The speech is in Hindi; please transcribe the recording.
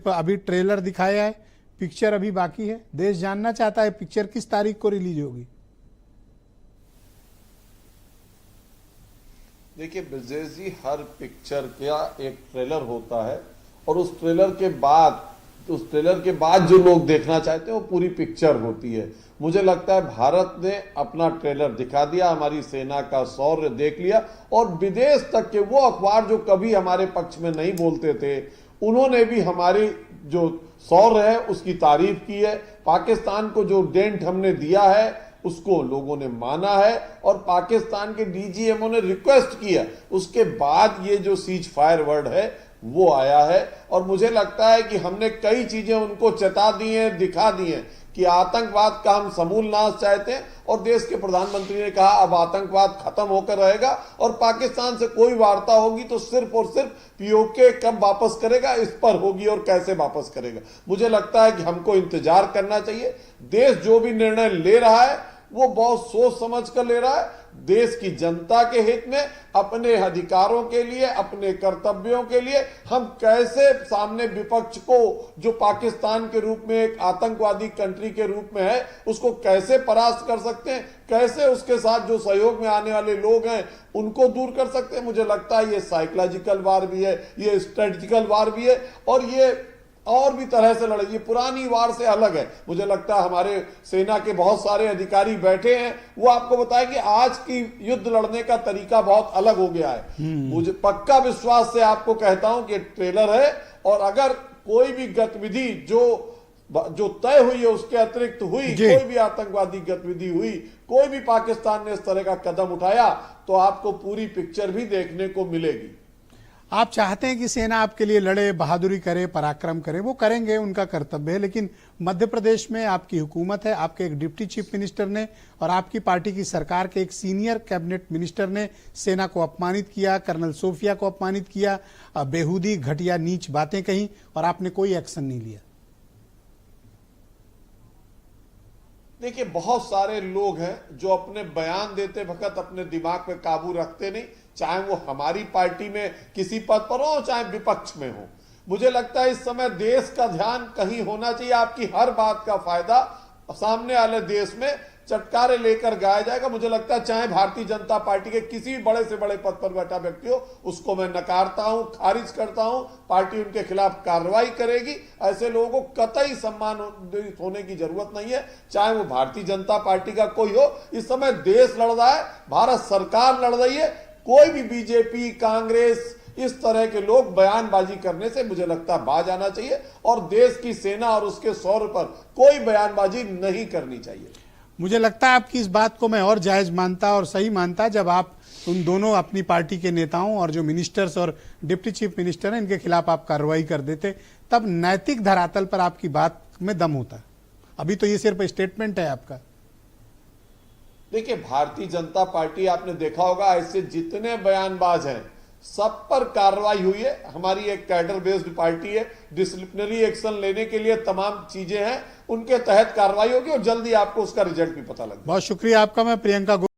अभी ट्रेलर दिखाया है, पिक्चर अभी बाकी है। देश जानना चाहता है पिक्चर किस तारीख को रिलीज होगी। देखिए ब्रजेश जी, हर पिक्चर का एक ट्रेलर होता है और उस ट्रेलर के बाद जो लोग देखना चाहते हैं वो पूरी पिक्चर होती है। मुझे लगता है भारत ने अपना ट्रेलर दिखा दिया, हमारी सेना का शौर्य देख लिया और विदेश तक के वो अखबार जो कभी हमारे पक्ष में नहीं बोलते थे, उन्होंने भी हमारी जो शौर्य है उसकी तारीफ की है। पाकिस्तान को जो डेंट हमने दिया है उसको लोगों ने माना है और पाकिस्तान के डीजीएमओ ने रिक्वेस्ट किया, उसके बाद ये जो सीज फायर वर्ड है वो आया है। और मुझे लगता है कि हमने कई चीजें उनको चेता दी हैं, दिखा दी हैं कि आतंकवाद का हम समूल नाश चाहते हैं और देश के प्रधानमंत्री ने कहा अब आतंकवाद खत्म होकर रहेगा और पाकिस्तान से कोई वार्ता होगी तो सिर्फ और सिर्फ पीओके कब वापस करेगा इस पर होगी और कैसे वापस करेगा। मुझे लगता है कि हमको इंतजार करना चाहिए। देश जो भी निर्णय ले रहा है वो बहुत सोच समझ कर ले रहा है, देश की जनता के हित में, अपने अधिकारों के लिए, अपने कर्तव्यों के लिए। हम कैसे सामने विपक्ष को जो पाकिस्तान के रूप में एक आतंकवादी कंट्री के रूप में है उसको कैसे परास्त कर सकते हैं, कैसे उसके साथ जो सहयोग में आने वाले लोग हैं उनको दूर कर सकते हैं। मुझे लगता है ये साइकोलॉजिकल वार भी है, ये स्ट्रेटेजिकल वार भी है और ये और भी तरह से लड़े, ये पुरानी वार से अलग है। मुझे लगता है हमारे सेना के बहुत सारे अधिकारी बैठे हैं, वो आपको बताएं कि आज की युद्ध लड़ने का तरीका बहुत अलग हो गया है। मुझे पक्का विश्वास से आपको कहता हूं कि ट्रेलर है और अगर कोई भी गतिविधि जो तय हुई है उसके अतिरिक्त हुई, कोई भी आतंकवादी गतिविधि हुई, कोई भी पाकिस्तान ने इस तरह का कदम उठाया तो आपको पूरी पिक्चर भी देखने को मिलेगी। आप चाहते हैं कि सेना आपके लिए लड़े, बहादुरी करे, पराक्रम करे, वो करेंगे, उनका कर्तव्य है। लेकिन मध्य प्रदेश में आपकी हुकूमत है, आपके एक डिप्टी चीफ मिनिस्टर ने और आपकी पार्टी की सरकार के एक सीनियर कैबिनेट मिनिस्टर ने सेना को अपमानित किया, कर्नल सोफिया को अपमानित किया, बेहूदी घटिया नीच बातें कही और आपने कोई एक्शन नहीं लिया। देखिए बहुत सारे लोग हैं जो अपने बयान देते वक्त अपने दिमाग पे काबू रखते नहीं, चाहे वो हमारी पार्टी में किसी पद पर हो चाहे विपक्ष में हो। मुझे लगता है इस समय देश का ध्यान कहीं होना चाहिए। आपकी हर बात का फायदा सामने वाले देश में चटकारे लेकर गाया जाएगा। मुझे लगता है चाहे भारतीय जनता पार्टी के किसी भी बड़े से बड़े पद पर बैठा व्यक्ति हो, उसको मैं नकारता हूं, खारिज करता हूं। पार्टी उनके खिलाफ कार्रवाई करेगी। ऐसे लोगों को कतई सम्मान होने की जरूरत नहीं है, चाहे वो भारतीय जनता पार्टी का कोई हो। इस समय देश लड़ रहा है, भारत सरकार लड़ रही है। कोई भी बीजेपी, कांग्रेस, इस तरह के लोग बयानबाजी करने से मुझे लगता है बाज आना चाहिए और देश की सेना और उसके शौर्य पर कोई बयानबाजी नहीं करनी चाहिए। मुझे लगता है आपकी इस बात को मैं और जायज मानता और सही मानता जब आप उन दोनों अपनी पार्टी के नेताओं और जो मिनिस्टर्स और डिप्टी चीफ मिनिस्टर हैं इनके खिलाफ आप कार्रवाई कर देते, तब नैतिक धरातल पर आपकी बात में दम होता। अभी तो ये सिर्फ स्टेटमेंट है आपका। देखिए भारतीय जनता पार्टी, आपने देखा होगा ऐसे जितने बयानबाज हैं सब पर कार्रवाई हुई है। हमारी एक कैडर बेस्ड पार्टी है, डिसिप्लिनरी एक्शन लेने के लिए तमाम चीजें हैं, उनके तहत कार्रवाई होगी और जल्दी आपको उसका रिजल्ट भी पता लगेगा। बहुत शुक्रिया आपका। मैं प्रियंका